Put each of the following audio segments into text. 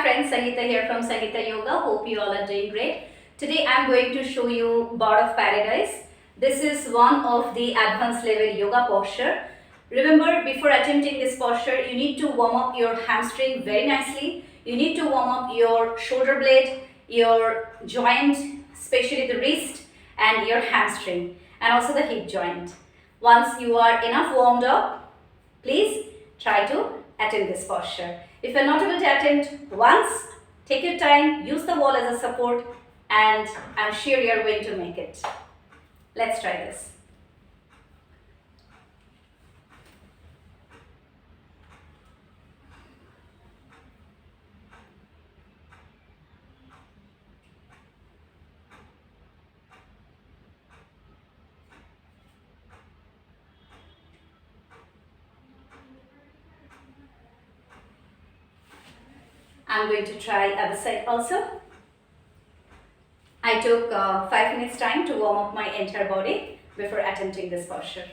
friends, Sangeeta here from Sangeeta Yoga. Hope you all are doing great. Today I am going to show you Bird of Paradise. This is one of the advanced level yoga posture. Remember, before attempting this posture, you need to warm up your hamstring very nicely. You need to warm up your shoulder blade, your joint, especially the wrist and your hamstring, and also the hip joint. Once you are enough warmed up, please try to attempt this posture. If you are not able to attempt once, take your time, use the wall as a support, and I'm sure you are going to make it. Let's try this. I'm going to try other side also. I took 5 minutes time to warm up my entire body before attempting this posture.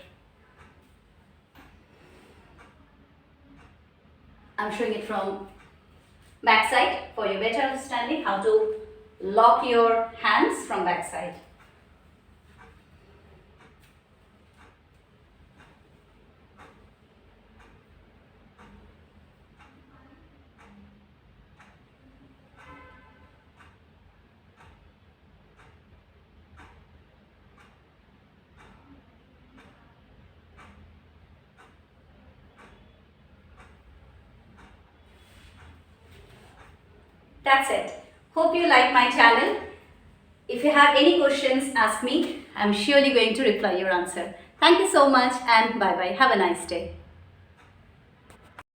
I'm showing it from back side for your better understanding how to lock your hands from back side. That's it. Hope you like my channel. If you have any questions, ask me. I'm surely going to reply your answer. Thank you so much and bye bye. Have a nice day.